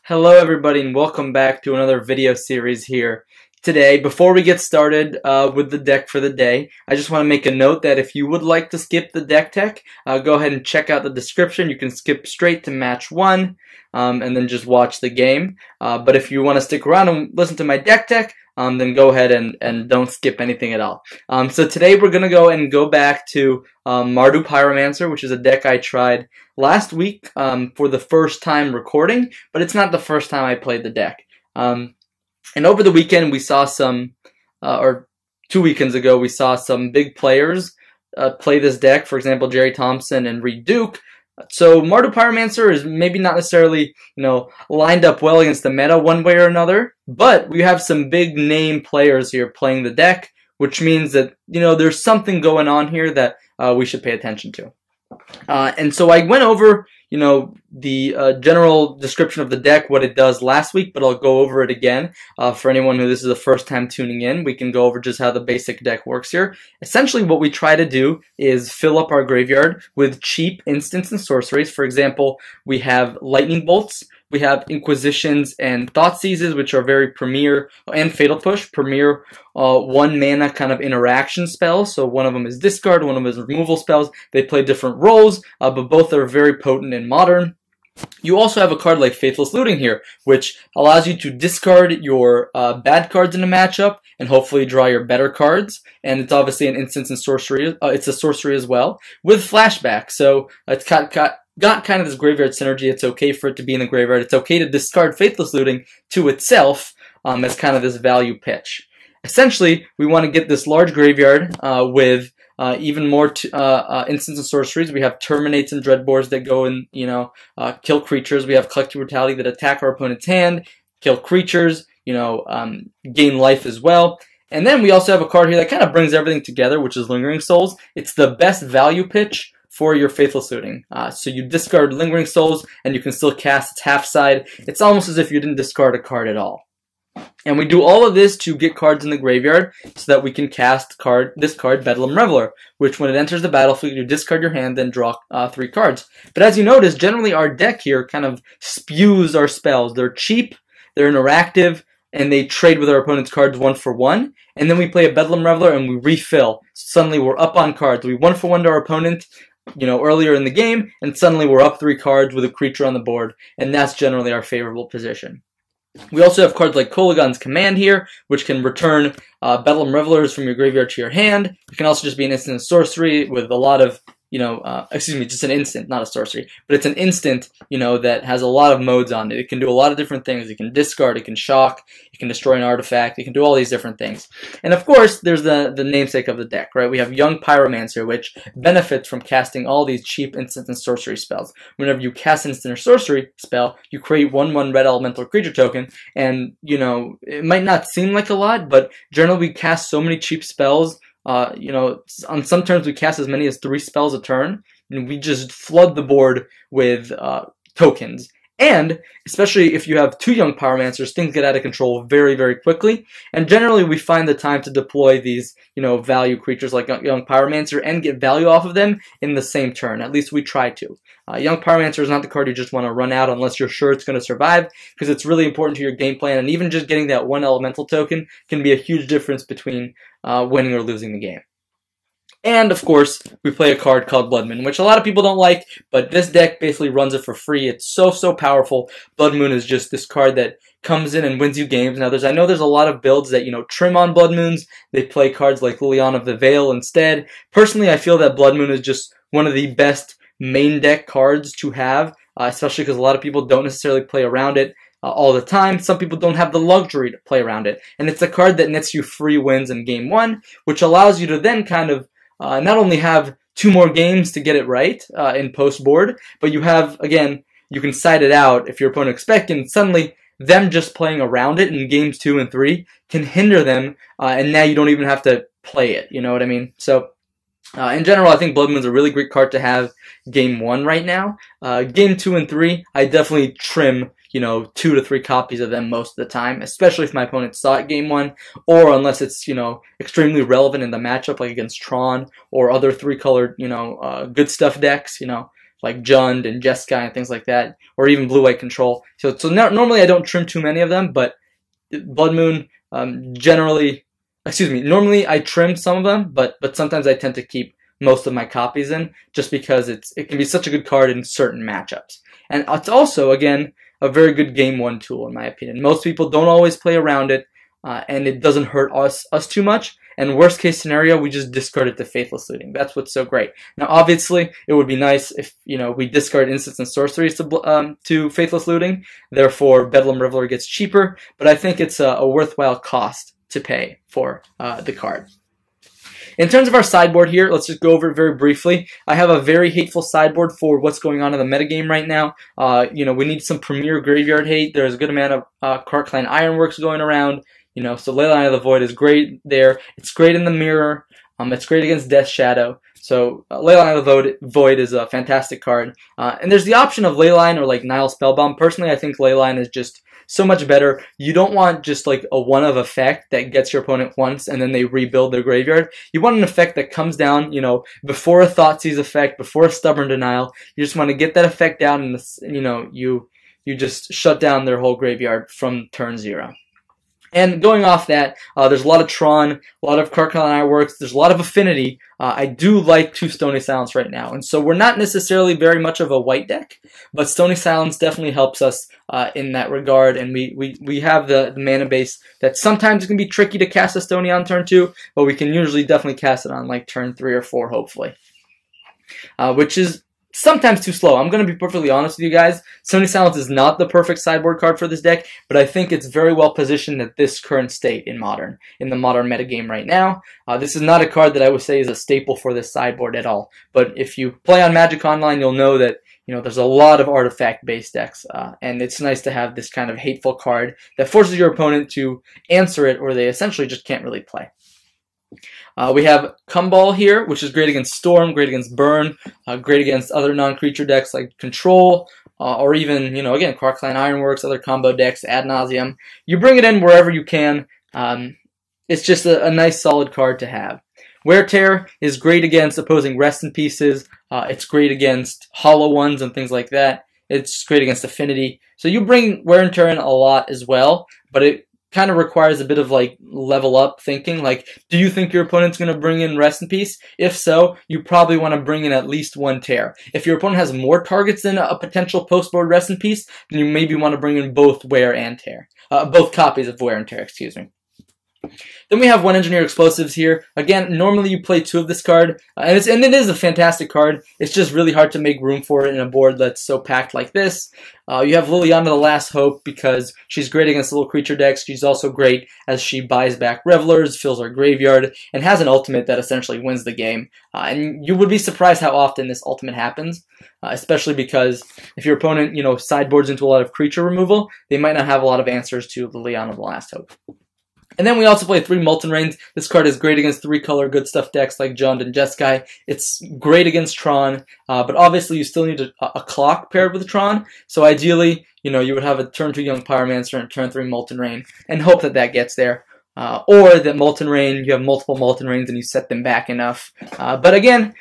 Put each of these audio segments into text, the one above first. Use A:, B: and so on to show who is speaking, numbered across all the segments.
A: Hello everybody and welcome back to another video series here. Today, before we get started with the deck for the day, I just want to make a note that if you would like to skip the deck tech, go ahead and check out the description. You can skip straight to match 1 and then just watch the game. But if you want to stick around and listen to my deck tech, then go ahead and don't skip anything at all. So today we're going to go back to Mardu Pyromancer, which is a deck I tried last week for the first time recording, but it's not the first time I played the deck. And over the weekend we saw some, or 2 weekends ago, we saw some big players play this deck, for example, Jerry Thompson and Reed Duke. So Mardu Pyromancer is maybe not necessarily, lined up well against the meta one way or another, but we have some big name players here playing the deck, which means that, there's something going on here that we should pay attention to. And so I went over, the general description of the deck, what it does last week, but I'll go over it again. For anyone who this is the first time tuning in, we can go over just how the basic deck works here. Essentially, what we try to do is fill up our graveyard with cheap instants and sorceries. For example, we have Lightning Bolts, we have Inquisitions and Thoughtseizes, which are very premier, and Fatal Push, premier 1 mana kind of interaction spells. So one of them is discard, one of them is removal spells. They play different roles, but both are very potent in Modern. You also have a card like Faithless Looting here, which allows you to discard your bad cards in a matchup and hopefully draw your better cards. And it's obviously an instance and sorcery. It's a sorcery as well with flashback. So it's got kind of this graveyard synergy. It's okay for it to be in the graveyard. It's okay to discard Faithless Looting to itself as kind of this value pitch. Essentially, we want to get this large graveyard with even more instants and sorceries. We have Terminates and Dreadbores that go and, kill creatures. We have Collective Brutality that attack our opponent's hand, kill creatures, gain life as well. And then we also have a card here that kind of brings everything together, which is Lingering Souls. It's the best value pitch for your Faithless Looting. So you discard Lingering Souls, and you can still cast its half side. It's almost as if you didn't discard a card at all. And we do all of this to get cards in the graveyard so that we can cast this card, Bedlam Reveler, which when it enters the battlefield, you discard your hand, then draw 3 cards. But as you notice, generally our deck here kind of spews our spells. They're cheap, they're interactive, and they trade with our opponent's cards 1 for 1. And then we play a Bedlam Reveler and we refill. Suddenly we're up on cards. We 1 for 1 to our opponent, earlier in the game, and suddenly we're up 3 cards with a creature on the board. And that's generally our favorable position. We also have cards like Kolaghan's Command here, which can return Bedlam Revelers from your graveyard to your hand. It can also just be an instant sorcery with a lot of, just an instant, not a sorcery, but it's an instant, that has a lot of modes on it. It can do a lot of different things. It can discard, it can shock, it can destroy an artifact, it can do all these different things. And of course, there's the namesake of the deck, right? We have Young Pyromancer, which benefits from casting all these cheap instant and sorcery spells. Whenever you cast instant or sorcery spell, you create 1/1 red elemental creature token, and, it might not seem like a lot, but generally we cast so many cheap spells. On some turns we cast as many as 3 spells a turn, and we just flood the board with tokens. And especially if you have 2 Young Pyromancers, things get out of control very, very quickly. And generally we find the time to deploy these, value creatures like Young Pyromancer and get value off of them in the same turn. At least we try to. Young Pyromancer is not the card you just want to run out unless you're sure it's going to survive, because it's really important to your game plan, and even just getting that 1 elemental token can be a huge difference between winning or losing the game. And, of course, we play a card called Blood Moon, which a lot of people don't like, but this deck basically runs it for free. It's so, so powerful. Blood Moon is just this card that comes in and wins you games. Now, I know there's a lot of builds that, trim on Blood Moons. They play cards like Liliana of the Veil instead. Personally, I feel that Blood Moon is just one of the best main deck cards to have, especially because a lot of people don't necessarily play around it all the time. Some people don't have the luxury to play around it. And it's a card that nets you free wins in game 1, which allows you to then kind of not only have 2 more games to get it right in post-board, but you have, again, you can side it out if your opponent expecting, and suddenly them just playing around it in games 2 and 3 can hinder them, and now you don't even have to play it, you know what I mean? So, in general, I think Blood Moon's a really great card to have game 1 right now. Game 2 and 3, I definitely trim, 2 to 3 copies of them most of the time, especially if my opponent saw it game 1, or unless it's, extremely relevant in the matchup, like against Tron, or other 3-colored, good stuff decks, like Jund and Jeskai and things like that, or even blue-white control. So normally I don't trim too many of them, but Blood Moon normally I trim some of them, but sometimes I tend to keep most of my copies in, just because it can be such a good card in certain matchups. And it's also, again, a very good game one tool in my opinion. Most people don't always play around it, and it doesn't hurt us too much. And worst case scenario, we just discard it to Faithless Looting. That's what's so great. Now, obviously, it would be nice if we discard instants and sorceries to Faithless Looting. Therefore, Bedlam Reveler gets cheaper. But I think it's a worthwhile cost to pay for the card. In terms of our sideboard here, let's just go over it very briefly. I have a very hateful sideboard for what's going on in the metagame right now. We need some premier graveyard hate. There's a good amount of Cart Clan Ironworks going around. So Leyline of the Void is great there. It's great in the mirror. It's great against Death Shadow. So Leyline of the Void is a fantastic card. And there's the option of Leyline or like Nile Spellbomb. Personally, I think Leyline is just so much better. You don't want just like a one-of effect that gets your opponent once and then they rebuild their graveyard. You want an effect that comes down, before a Thoughtseize effect, before a Stubborn Denial. You just want to get that effect down and, you just shut down their whole graveyard from turn 0. And going off that, there's a lot of Tron, a lot of Cart Clan Ironworks, there's a lot of Affinity. I do like 2 Stony Silence right now, and so we're not necessarily very much of a white deck, but Stony Silence definitely helps us in that regard, and we have the mana base that sometimes can be tricky to cast a Stony on turn 2, but we can usually definitely cast it on like turn 3 or 4, hopefully. Which is sometimes too slow. I'm going to be perfectly honest with you guys. Stony Silence is not the perfect sideboard card for this deck, but I think it's very well positioned at this current state in the modern metagame right now. This is not a card that I would say is a staple for this sideboard at all. But if you play on Magic Online, you'll know that there's a lot of artifact-based decks, and it's nice to have this kind of hateful card that forces your opponent to answer it, or they essentially just can't really play. We have Kumball here, which is great against Storm, great against Burn, great against other non-creature decks like Control, or even, again, Cart Clan Ironworks, other combo decks ad nauseum. You bring it in wherever you can. It's just a nice, solid card to have. Wear Tear is great against opposing Rest in Pieces. It's great against Hollow Ones and things like that. It's great against Affinity. So you bring Wear and Tear in a lot as well, but it kind of requires a bit of like level up thinking. Like, do you think your opponent's going to bring in Rest in Peace? If so, you probably want to bring in at least 1 Tear. If your opponent has more targets than a potential post-board Rest in Peace, then you maybe want to bring in both Wear and Tear. Both copies of Wear and Tear, excuse me. Then we have 1 Engineer Explosives here. Again, normally you play 2 of this card, and it is a fantastic card. It's just really hard to make room for it in a board that's so packed like this. You have Liliana the Last Hope because she's great against little creature decks. She's also great as she buys back Revelers, fills her graveyard, and has an ultimate that essentially wins the game. And you would be surprised how often this ultimate happens, especially because if your opponent, sideboards into a lot of creature removal, they might not have a lot of answers to Liliana the Last Hope. And then we also play 3 Molten Rains. This card is great against 3-color good stuff decks like Jund and Jeskai. It's great against Tron, but obviously you still need a clock paired with Tron. So ideally, you would have a turn 2 Young Pyromancer and turn 3 Molten Rain and hope that that gets there. Or that Molten Rain, you have multiple Molten Rains and you set them back enough. But again,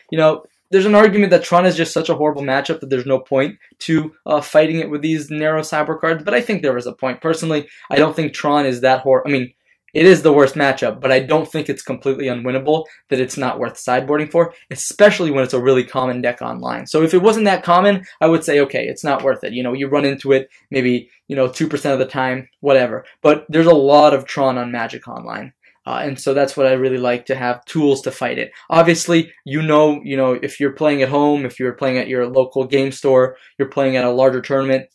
A: there's an argument that Tron is just such a horrible matchup that there's no point to fighting it with these narrow cyber cards. But I think there is a point. Personally, I don't think Tron is that horrible. I mean, it is the worst matchup, but I don't think it's completely unwinnable, that it's not worth sideboarding for, especially when it's a really common deck online. So if it wasn't that common, I would say, okay, it's not worth it. You run into it maybe, 2% of the time, whatever. But there's a lot of Tron on Magic Online. And so that's what I really like, to have tools to fight it. Obviously, if you're playing at home, if you're playing at your local game store, you're playing at a larger tournament,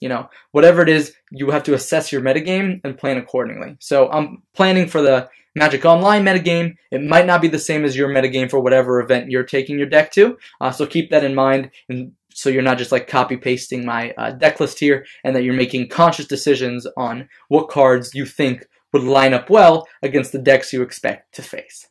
A: whatever it is, you have to assess your metagame and plan accordingly. So I'm planning for the Magic Online metagame. It might not be the same as your metagame for whatever event you're taking your deck to. So keep that in mind, and so you're not just like copy pasting my deck list here, and that you're making conscious decisions on what cards you think would line up well against the decks you expect to face.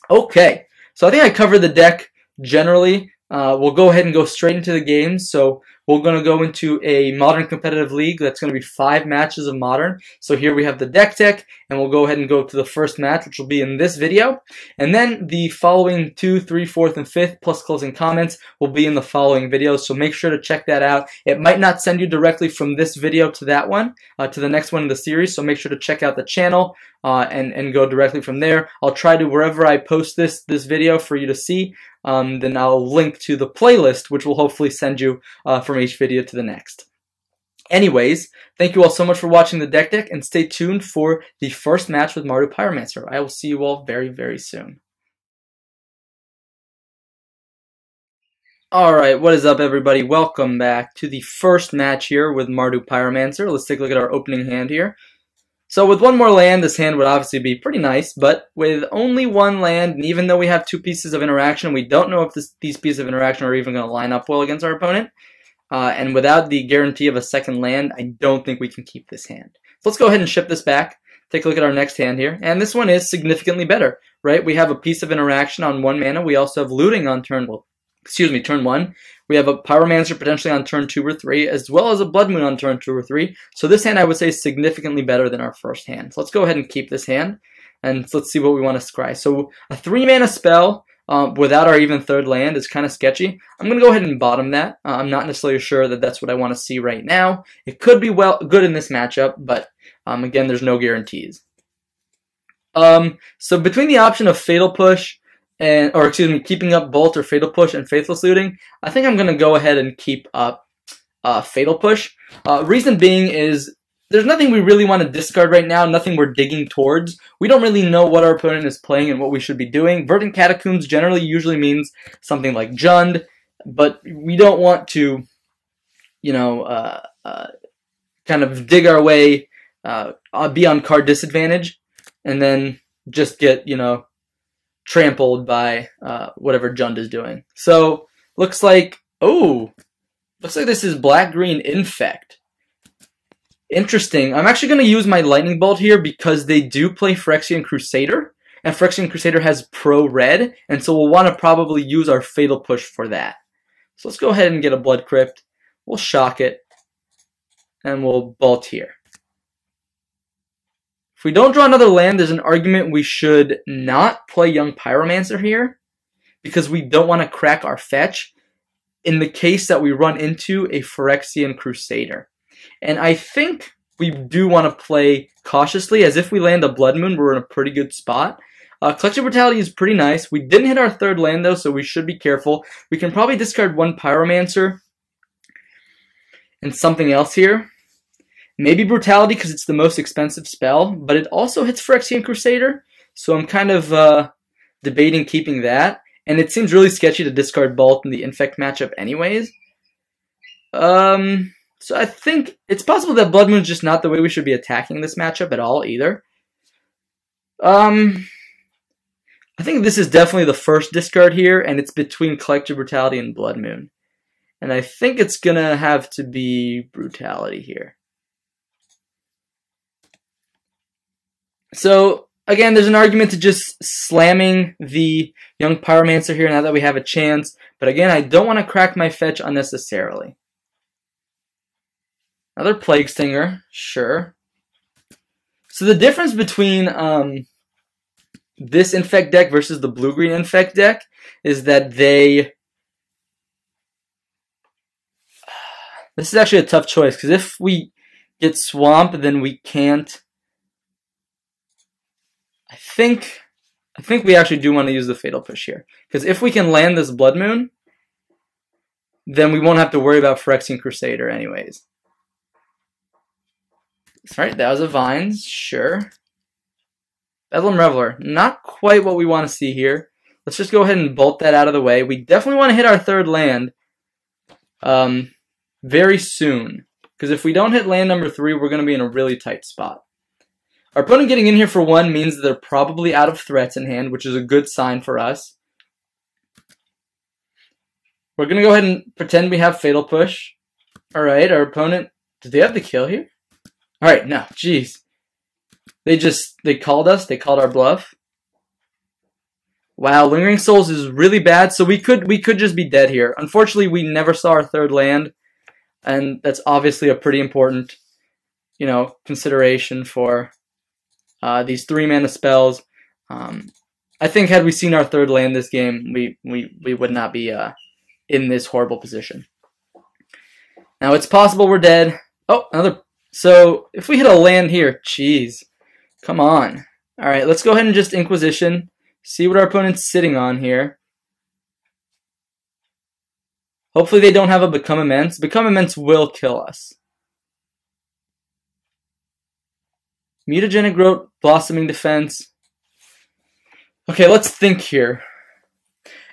A: Okay, so I think I covered the deck generally. We'll go ahead and go straight into the games. So we're going to go into a Modern competitive league. That's going to be 5 matches of Modern. So here we have the deck tech, and we'll go ahead and go to the first match, which will be in this video. And then the following 2, 3, 4th, and 5th, plus closing comments, will be in the following videos. So make sure to check that out. It might not send you directly from this video to that one, to the next one in the series. So make sure to check out the channel and go directly from there. I'll try to, wherever I post this video for you to see, then I'll link to the playlist, which will hopefully send you from each video to the next. Anyways, thank you all so much for watching the deck, and stay tuned for the first match with Mardu Pyromancer. I will see you all very, very soon. Alright, what is up everybody? Welcome back to the first match here with Mardu Pyromancer. Let's take a look at our opening hand here. So with one more land, this hand would obviously be pretty nice, but with only one land, and even though we have 2 pieces of interaction, we don't know if these pieces of interaction are even going to line up well against our opponent. And without the guarantee of a second land, I don't think we can keep this hand. So let's go ahead and ship this back. Take a look at our next hand here, and this one is significantly better, right? We have a piece of interaction on 1 mana. We also have looting on turn 1. We have a Pyromancer potentially on turn 2 or 3, as well as a Blood Moon on turn 2 or 3. So this hand I would say is significantly better than our first hand. So let's go ahead and keep this hand, and let's see what we want to scry. So a 3 mana spell without our even 3rd land is kind of sketchy. I'm going to go ahead and bottom that. I'm not necessarily sure that that's what I want to see right now. It could be good in this matchup, but again, there's no guarantees. So between the option of Fatal Push, keeping up Bolt or Fatal Push and Faithless Looting, I think I'm going to go ahead and keep up Fatal Push. Reason being is there's nothing we really want to discard right now, nothing we're digging towards. We don't really know what our opponent is playing and what we should be doing. Verdant Catacombs generally usually means something like Jund, but we don't want to, kind of dig our way, be on card disadvantage, and then just get, trampled by whatever Jund is doing. So looks like this is black-green Infect. Interesting. I'm actually going to use my Lightning Bolt here because they do play Phyrexian Crusader, and Phyrexian Crusader has pro red, and so we'll want to probably use our Fatal Push for that. So let's go ahead and get a Blood Crypt. We'll shock it, and we'll Bolt here. If we don't draw another land, there's an argument we should not play Young Pyromancer here because we don't want to crack our fetch in the case that we run into a Phyrexian Crusader. And I think we do want to play cautiously, as if we land a Blood Moon, we're in a pretty good spot. Collective Brutality is pretty nice. We didn't hit our 3rd land, though, so we should be careful. We can probably discard 1 Pyromancer and something else here. Maybe Brutality because it's the most expensive spell, but it also hits Phyrexian Crusader, so I'm kind of debating keeping that. And it seems really sketchy to discard Bolt in the Infect matchup anyways. So I think it's possible that Blood Moon's just not the way we should be attacking this matchup at all either. I think this is definitely the first discard here, and it's between Collective Brutality and Blood Moon. And I think it's going to have to be Brutality here. So, again, there's an argument to just slamming the Young Pyromancer here now that we have a chance. But again, I don't want to crack my fetch unnecessarily. Another Plague Stinger, sure. So the difference between this Infect deck versus the blue-green Infect deck is that this is actually a tough choice, because if we get Swamp, then we can't. I think we actually do want to use the Fatal Push here, because if we can land this Blood Moon, then we won't have to worry about Phyrexian Crusader anyways. Alright, that was a Vines, sure. Bedlam Reveler, not quite what we want to see here. Let's just go ahead and bolt that out of the way. We definitely want to hit our 3rd land very soon, because if we don't hit land number 3, we're going to be in a really tight spot. Our opponent getting in here for 1 means that they're probably out of threats in hand, which is a good sign for us. We're going to go ahead and pretend we have Fatal Push. Alright, our opponent, did they have the kill here? Alright, no, jeez. They called us, they called our bluff. Wow, Lingering Souls is really bad, so we could just be dead here. Unfortunately, we never saw our 3rd land. and that's obviously a pretty important, consideration for these 3-mana spells. I think had we seen our 3rd land this game, we would not be in this horrible position. Now it's possible we're dead. Oh, another. So if we hit a land here, jeez, come on. All right, let's go ahead and just Inquisition. See what our opponent's sitting on here. Hopefully they don't have a Become Immense. Become Immense will kill us. Mutagenic Growth, Blossoming Defense. Okay, let's think here.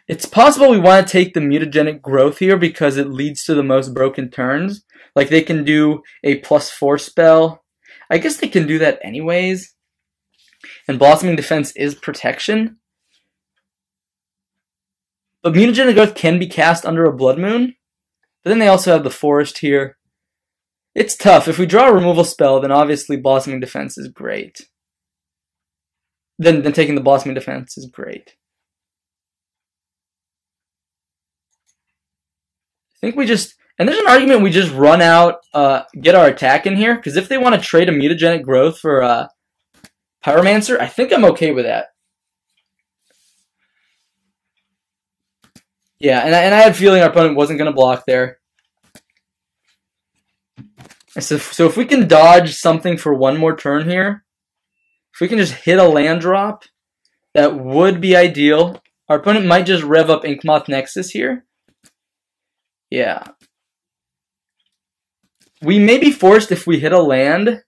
A: It's possible we want to take the Mutagenic Growth here because it leads to the most broken turns. Like they can do a +4 spell. I guess they can do that anyways. And Blossoming Defense is protection. But Mutagenic Growth can be cast under a Blood Moon. But then they also have the Forest here. It's tough. If we draw a removal spell, then obviously Blossoming Defense is great. Then taking the Blossoming Defense is great. I think we just... And there's an argument we just run out, get our attack in here. Because if they want to trade a Mutagenic Growth for Pyromancer, I think I'm okay with that. Yeah, and I had a feeling our opponent wasn't going to block there. So if we can dodge something for one more turn here, if we can just hit a land drop, that would be ideal. Our opponent might just rev up Inkmoth Nexus here. Yeah. We may be forced, if we hit a land,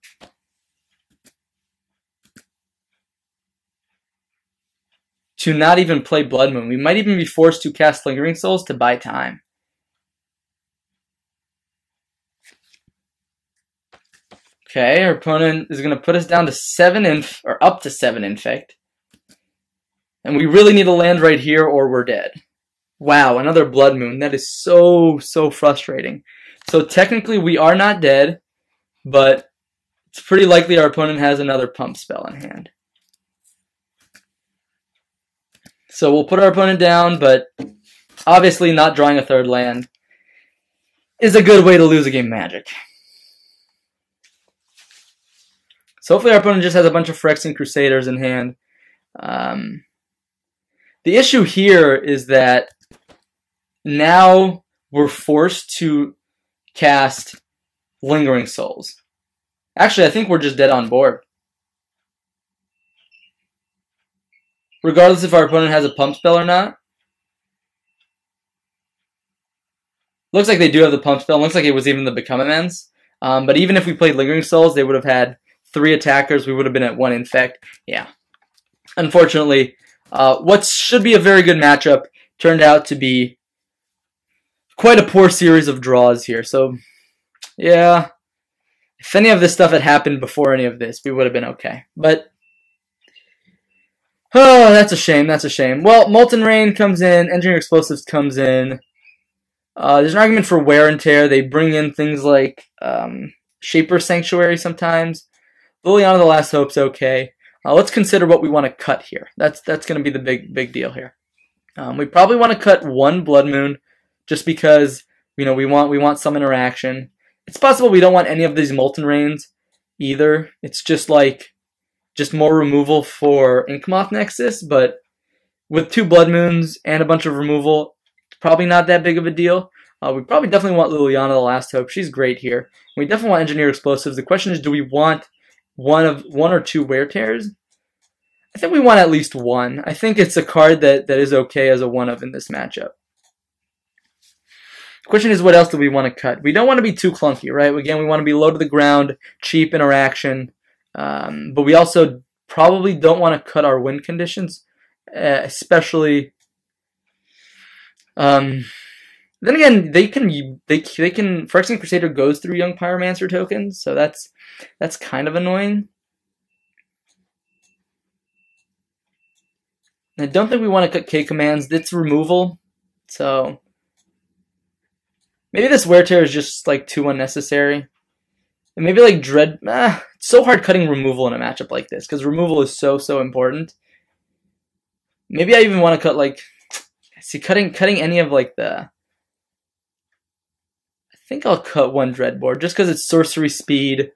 A: to not even play Blood Moon. We might even be forced to cast Lingering Souls to buy time. Okay, our opponent is going to put us down to 7 or up to 7 Infect. And we really need a land right here or we're dead. Wow, another Blood Moon. That is so frustrating. So technically we are not dead, but it's pretty likely our opponent has another pump spell in hand. So we'll put our opponent down, but obviously not drawing a 3rd land is a good way to lose a game of Magic. So hopefully our opponent just has a bunch of Phyrexian Crusaders in hand. The issue here is that now we're forced to cast Lingering Souls. Actually, I think we're just dead on board. Regardless if our opponent has a pump spell or not. Looks like they do have the pump spell. Looks like it was even the Become Immense. But even if we played Lingering Souls, they would have had 3 attackers. We would have been at 1 Infect. Yeah. Unfortunately, what should be a very good matchup turned out to be quite a poor series of draws here. So, yeah. If any of this stuff had happened before any of this, we would have been okay. But, oh, that's a shame. That's a shame. Well, Molten Rain comes in. Engineer Explosives comes in. There's an argument for Wear and Tear. They bring in things like Shaper Sanctuary sometimes. Liliana the Last Hope's okay. Let's consider what we want to cut here. That's going to be the big deal here. We probably want to cut 1 Blood Moon, just because we want some interaction. It's possible we don't want any of these Molten Rains either. It's just more removal for Inkmoth Nexus, but with 2 Blood Moons and a bunch of removal, probably not that big of a deal. We probably definitely want Liliana the Last Hope. She's great here. We definitely want Engineer Explosives. The question is, do we want one or 2 Wear Tears? I think we want at least 1. I think it's a card that is okay as a 1-of in this matchup. The question is, what else do we want to cut? We don't want to be too clunky, right? Again, we want to be low to the ground, cheap interaction, but we also probably don't want to cut our win conditions, especially. Then again, they can Phyrexian Crusader goes through Young Pyromancer tokens, so that's kind of annoying. I don't think we want to cut K commands. It's removal, so maybe this Wear Tear is just too unnecessary. And maybe Dread. It's so hard cutting removal in a matchup like this because removal is so important. Maybe I even want to cut cutting any of the. I think I'll cut one Dreadboard just because its sorcery speed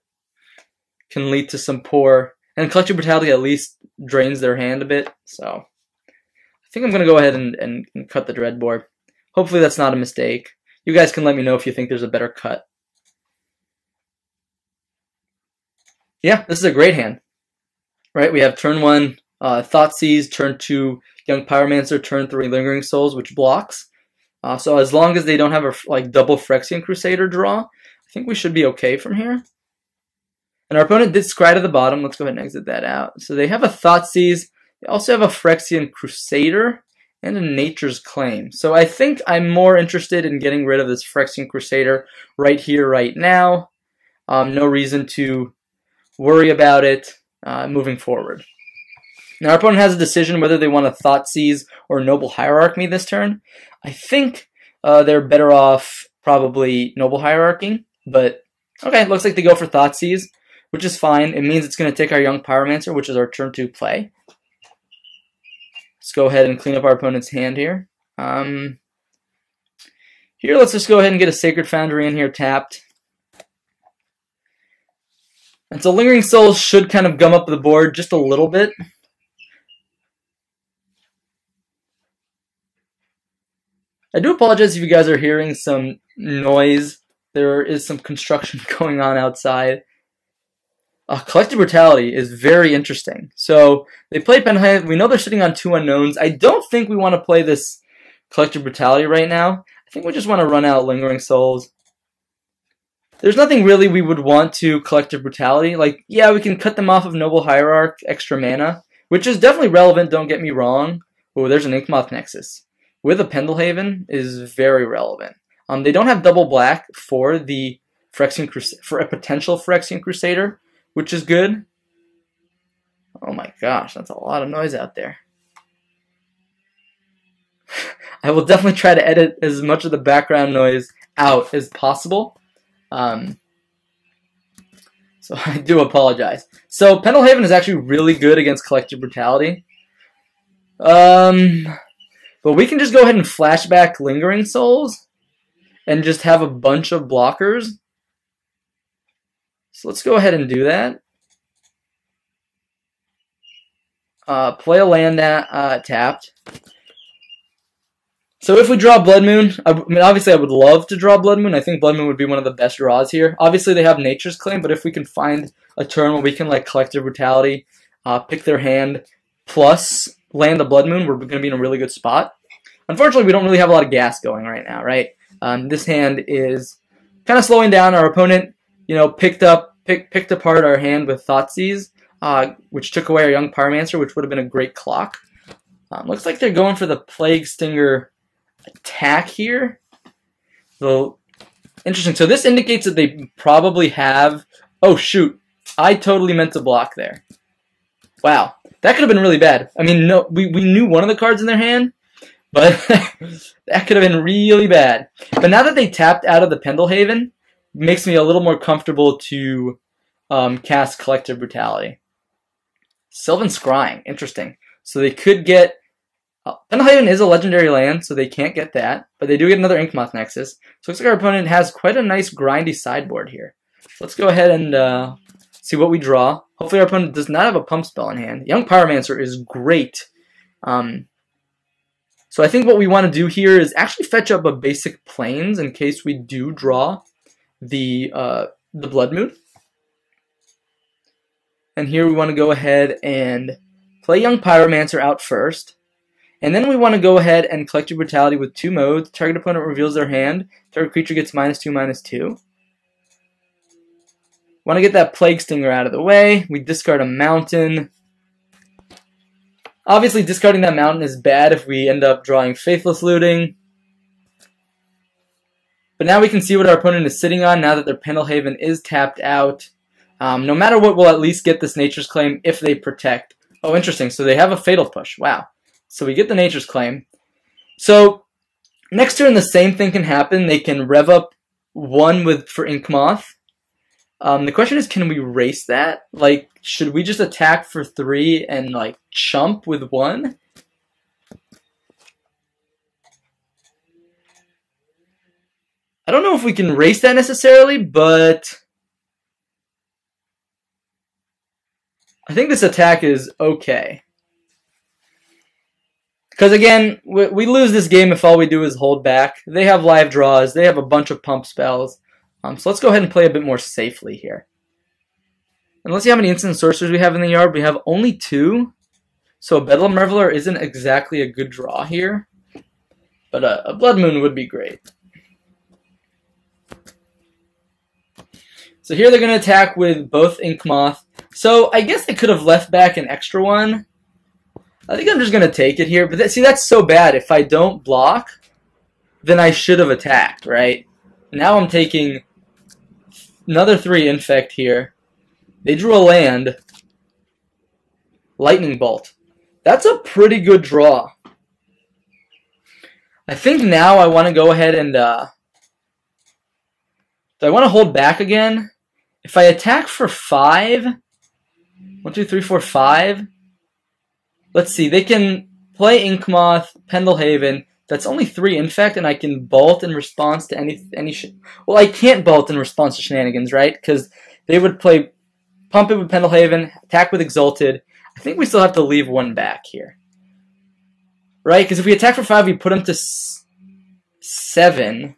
A: can lead to some poor, and Collective Brutality at least drains their hand a bit. So I think I'm going to go ahead and cut the Dreadboard. Hopefully that's not a mistake. You guys can let me know if you think there's a better cut. Yeah, this is a great hand. Right, we have turn 1 Thoughtseize, turn 2 Young Pyromancer, turn 3 Lingering Souls, which blocks. So as long as they don't have a like double Phyrexian Crusader draw, I think we should be okay from here. And our opponent did scry to the bottom. Let's go ahead and exit that out. So they have a Thoughtseize. They also have a Phyrexian Crusader and a Nature's Claim. So I think I'm more interested in getting rid of this Phyrexian Crusader right here, right now. No reason to worry about it moving forward. Now our opponent has a decision whether they want to Thoughtseize or Noble Hierarch me this turn. I think they're better off probably Noble Hierarchy, but okay, looks like they go for Thoughtseize, which is fine. It means it's going to take our Young Pyromancer, which is our turn 2 play. Let's go ahead and clean up our opponent's hand here. Here, let's just go ahead and get a Sacred Foundry in here tapped. And so Lingering Souls should kind of gum up the board just a little bit. I do apologize if you guys are hearing some noise. There is some construction going on outside. Collective Brutality is very interesting. So they play Penhaven. We know they're sitting on 2 unknowns. I don't think we want to play this Collective Brutality right now. I think we just want to run out Lingering Souls. There's nothing really we would want to Collective Brutality. Like, yeah, we can cut them off of Noble Hierarch, extra mana, which is definitely relevant, don't get me wrong. Oh, there's an Inkmoth Nexus. With a Pendelhaven is very relevant. They don't have double black for the for a potential Phyrexian Crusader, which is good. Oh my gosh, that's a lot of noise out there. I will definitely try to edit as much of the background noise out as possible. So I do apologize. So Pendelhaven is actually really good against Collective Brutality. But we can just go ahead and flashback Lingering Souls and just have a bunch of blockers. So let's go ahead and do that. Play a land tapped. So if we draw Blood Moon, I mean, obviously I would love to draw Blood Moon. I think Blood Moon would be one of the best draws here. Obviously they have Nature's Claim, but if we can find a turn where we can like Collective Brutality, pick their hand, plus land the Blood Moon, we're going to be in a really good spot. Unfortunately, we don't really have a lot of gas going right now, right? This hand is kind of slowing down. Our opponent, you know, picked apart our hand with Thoughtseize, which took away our Young Pyromancer, which would have been a great clock. Looks like they're going for the Plague Stinger attack here. So interesting. So this indicates that they probably have. Oh shoot! I totally meant to block there. Wow, that could have been really bad. I mean, no, we knew one of the cards in their hand, but that could have been really bad. But now that they tapped out of the Pendelhaven, it makes me a little more comfortable to cast Collective Brutality. Sylvan Scrying, interesting. So they could get. Pendelhaven is a legendary land, so they can't get that, but they do get another Inkmoth Nexus. So it looks like our opponent has quite a nice grindy sideboard here. So let's go ahead and see what we draw. Hopefully our opponent does not have a pump spell in hand. Young Pyromancer is great. So I think what we want to do here is actually fetch up a basic Plains in case we do draw the Blood Moon. And here we want to go ahead and play Young Pyromancer out first. And then we want to go ahead and Collective Brutality with 2 modes. Target opponent reveals their hand. Target creature gets -2/-2. Want to get that Plague Stinger out of the way. We discard a mountain. Obviously, discarding that mountain is bad if we end up drawing Faithless Looting. But now we can see what our opponent is sitting on now that their Pendelhaven is tapped out. No matter what, we'll at least get this Nature's Claim if they protect. Oh, interesting. So they have a Fatal Push. Wow. So we get the Nature's Claim. So next turn, the same thing can happen. They can rev up 1 for Inkmoth. The question is, can we race that? Like, should we just attack for 3 and, like, chump with 1? I don't know if we can race that necessarily, but I think this attack is okay. Because again, we lose this game if all we do is hold back. They have live draws. They have a bunch of pump spells. So let's go ahead and play a bit more safely here. And let's see how many instant sorcerers we have in the yard. We have only 2. So a Bedlam Reveler isn't exactly a good draw here. But a Blood Moon would be great. So here they're going to attack with both Inkmoth. So I guess they could have left back an extra one. I think I'm just going to take it here. But see, that's so bad. If I don't block, then I should have attacked, right? Now I'm taking another 3 Infect here. They drew a land. Lightning Bolt. That's a pretty good draw. I think now I want to go ahead and... do I want to hold back again? If I attack for 5... 1, 2, 3, 4, 5... Let's see, they can play Inkmoth, Pendelhaven. That's only 3 Infect, and I can bolt in response to any well, I can't bolt in response to shenanigans, right? Because they would play Pump It with Pendelhaven, attack with Exalted. I think we still have to leave 1 back here. Right? Because if we attack for 5, we put them to 7.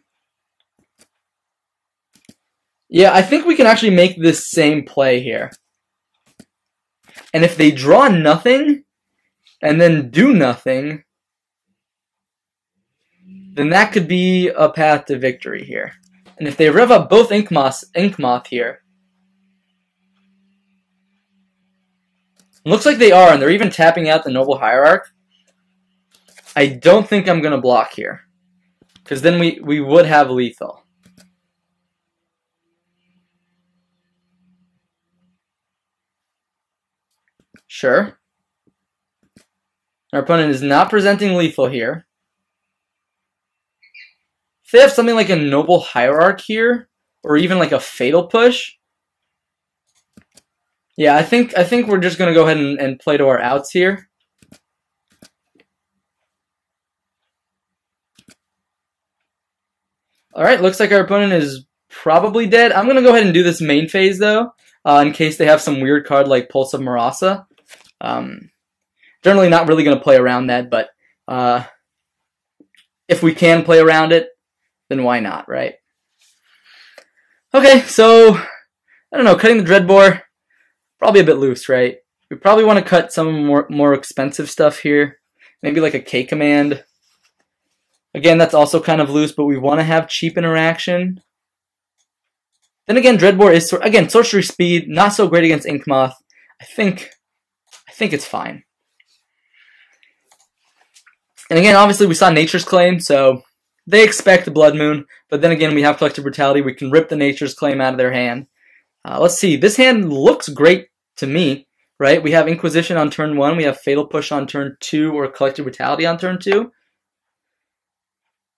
A: Yeah, I think we can actually make this same play here. And if they draw nothing... and then do nothing, then that could be a path to victory here. And if they rev up both Inkmoth here, it looks like they are, and they're even tapping out the Noble Hierarch. I don't think I'm going to block here, because then we would have lethal. Sure. Our opponent is not presenting lethal here. If they have something like a Noble Hierarch here, or even like a Fatal Push, yeah, I think we're just going to go ahead and play to our outs here. Alright, looks like our opponent is probably dead. I'm going to go ahead and do this main phase, though, in case they have some weird card like Pulse of Marasa. Generally not really going to play around that, but if we can play around it, then why not, right? Okay, so, I don't know, cutting the Dreadbore, probably a bit loose, right? We probably want to cut some more expensive stuff here. Maybe like a K-Command. Again, that's also kind of loose, but we want to have cheap interaction. Then again, Dreadbore is, again, sorcery speed, not so great against Inkmoth. I think it's fine. And again, obviously we saw Nature's Claim, so they expect Blood Moon. But then again, we have Collective Brutality. We can rip the Nature's Claim out of their hand. Let's see. This hand looks great to me, right? We have Inquisition on turn 1. We have Fatal Push on turn 2 or Collective Brutality on turn 2.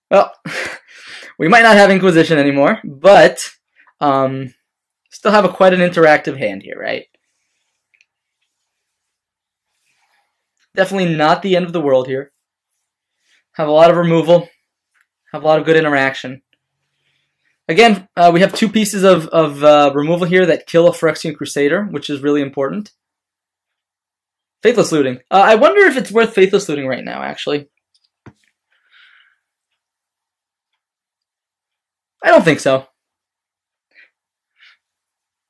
A: Well, we might not have Inquisition anymore, but still have quite an interactive hand here, right? Definitely not the end of the world here. Have a lot of removal. Have a lot of good interaction. Again, we have 2 pieces of removal here that kill a Phyrexian Crusader, which is really important. Faithless Looting. I wonder if it's worth Faithless Looting right now, actually. I don't think so.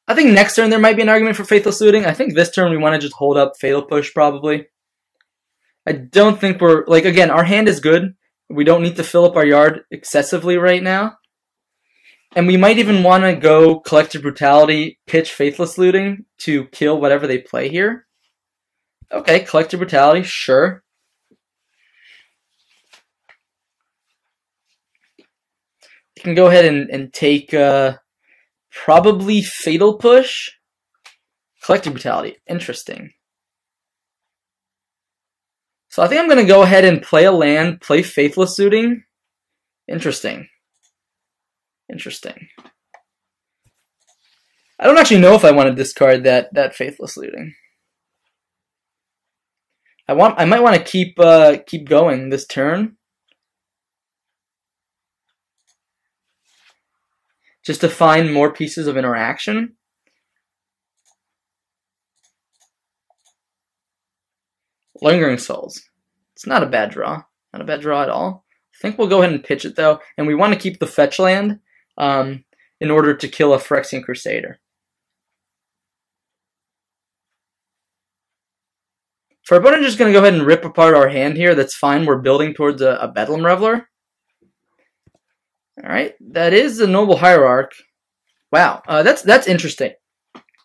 A: I think next turn there might be an argument for Faithless Looting. I think this turn we want to just hold up Fatal Push, probably. I don't think we're... Like, again, our hand is good. We don't need to fill up our yard excessively right now. And we might even want to go Collective Brutality, pitch Faithless Looting to kill whatever they play here. Okay, Collective Brutality, sure. We can go ahead and take probably Fatal Push. Collective Brutality, interesting. So I think I'm going to go ahead and play a land, play Faithless Looting. Interesting. Interesting. I don't actually know if I want to discard that Faithless Looting. I might want to keep going this turn. just to find more pieces of interaction. Lingering Souls. It's not a bad draw. Not a bad draw at all. I think we'll go ahead and pitch it, though. And we want to keep the fetch land in order to kill a Phyrexian Crusader. For our opponent, just going to go ahead and rip apart our hand here. That's fine. We're building towards a Bedlam Reveler. Alright, that is a Noble Hierarch. Wow, that's interesting.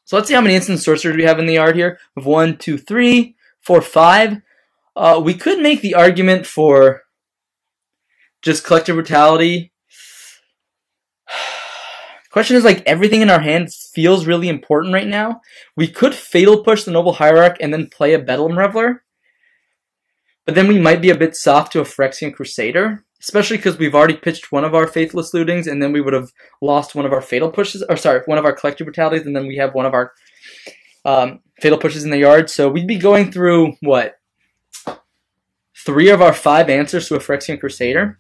A: So let's see how many instant sorcerers we have in the yard here. We have 1, 2, 3, 4, 5. We could make the argument for just Collective Brutality. Question is, like, everything in our hand feels really important right now. We could Fatal Push the Noble Hierarch and then play a Bedlam Reveler. But then we might be a bit soft to a Phyrexian Crusader. Especially because we've already pitched one of our Faithless Lootings, and then we would have lost one of our Fatal Pushes, or sorry, one of our Collective Brutalities, and then we have one of our Fatal Pushes in the yard. So we'd be going through, what, 3 of our 5 answers to a Phyrexian Crusader.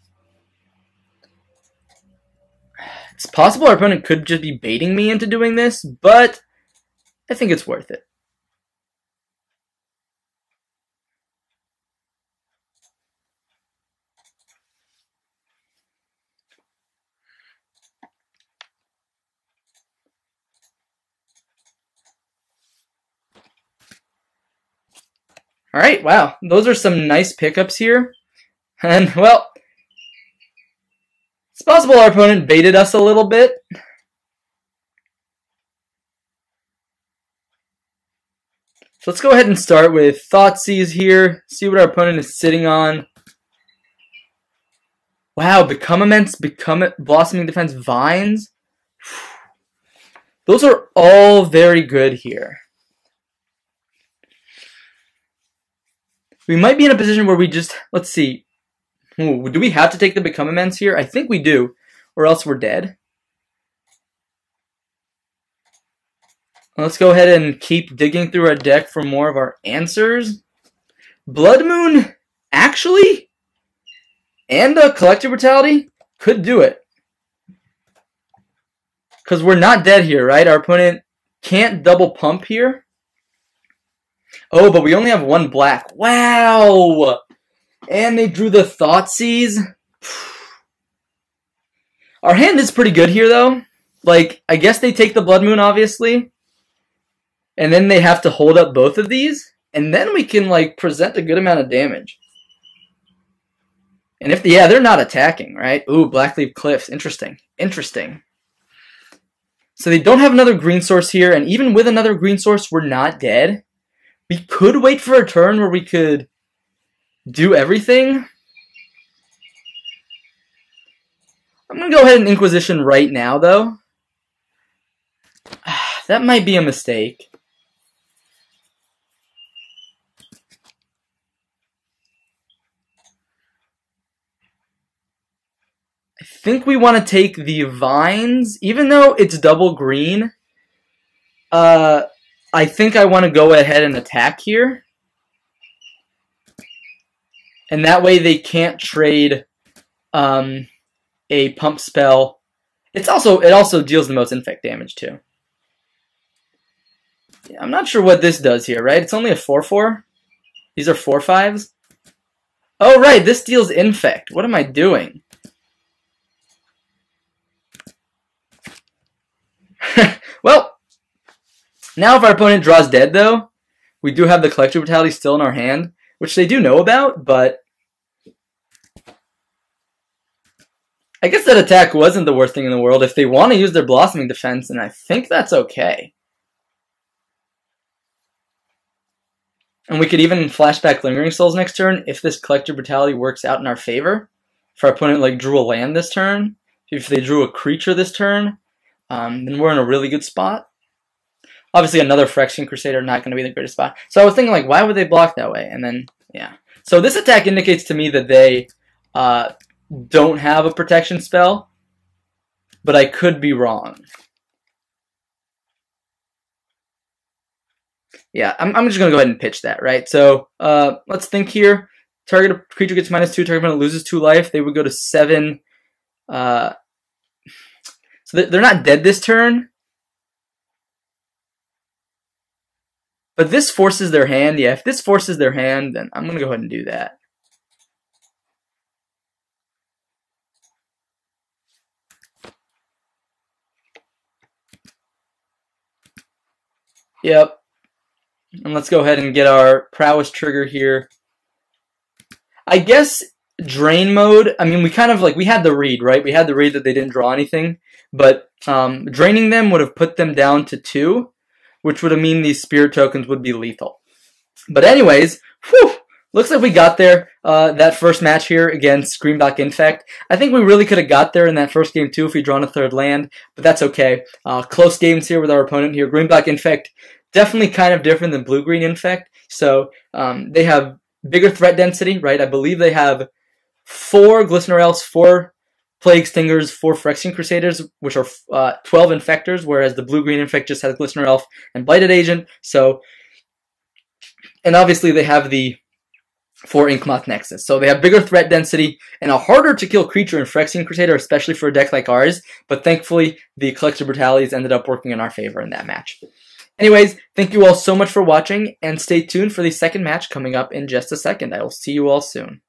A: It's possible our opponent could just be baiting me into doing this, but I think it's worth it. Alright, wow. Those are some nice pickups here. And, well, it's possible our opponent baited us a little bit. So let's go ahead and start with Thoughtseize here. See what our opponent is sitting on. Wow, Become Immense, Blossoming Defense, Vines. Those are all very good here. We might be in a position where we just, let's see. Ooh, do we have to take the Become Immense here? I think we do, or else we're dead. Let's go ahead and keep digging through our deck for more of our answers. Blood Moon, actually? And a Collective Brutality? Could do it. Because we're not dead here, right? Our opponent can't double pump here. Oh, but we only have 1 black. Wow! And they drew the Thoughtseize. Our hand is pretty good here, though. Like, I guess they take the Blood Moon, obviously. And then they have to hold up both of these. And then we can, like, present a good amount of damage. And if, yeah, they're not attacking, right? Ooh, Blackleaf Cliffs. Interesting. Interesting. So they don't have another green source here. And even with another green source, we're not dead. We could wait for a turn where we could do everything. I'm going to go ahead and Inquisition right now, though. That might be a mistake. I think we want to take the Vines, even though it's double green. I think I want to go ahead and attack here. And that way they can't trade a pump spell. It also deals the most infect damage too. Yeah, I'm not sure what this does here, right? It's only a 4/4. These are 4/5s. Oh right, this deals infect. What am I doing? Well, now if our opponent draws dead, though, we do have the Collective Brutality still in our hand, which they do know about, but I guess that attack wasn't the worst thing in the world. If they want to use their Blossoming Defense, then I think that's okay. And we could even flashback Lingering Souls next turn if this Collective Brutality works out in our favor. If our opponent like drew a land this turn, if they drew a creature this turn, then we're in a really good spot. Obviously, another Phyrexian Crusader not going to be the greatest spot. So I was thinking, like, why would they block that way? And then, yeah. So this attack indicates to me that they don't have a protection spell, but I could be wrong. Yeah, I'm just going to go ahead and pitch that, right? So let's think here. Target creature gets -2, target opponent loses 2 life. They would go to 7. So they're not dead this turn. But this forces their hand. Yeah, if this forces their hand, then I'm going to go ahead and do that. Yep. And let's go ahead and get our prowess trigger here. I guess drain mode, I mean, we kind of we had the read, right? We had the read that they didn't draw anything, but draining them would have put them down to 2, which would have mean these spirit tokens would be lethal. But anyways, whew, looks like we got there. That first match here against Green-Black Infect. I think we really could have got there in that first game too if we'd drawn a 3rd land, but that's okay. Close games here with our opponent here. Green-Black Infect, definitely kind of different than Blue-Green Infect. So they have bigger threat density, right? I believe they have 4 Glistener Elves, 4 Plague Stingers, 4 Phyrexian Crusaders, which are 12 Infectors, whereas the Blue-Green Infect just has Glistener Elf and Blighted Agent. So, and obviously they have the 4 Inkmoth Nexus. So they have bigger threat density and a harder to kill creature in Phyrexian Crusader, especially for a deck like ours. But thankfully, the Collective Brutalities ended up working in our favor in that match. Anyways, thank you all so much for watching, and stay tuned for the second match coming up in just a second. I will see you all soon.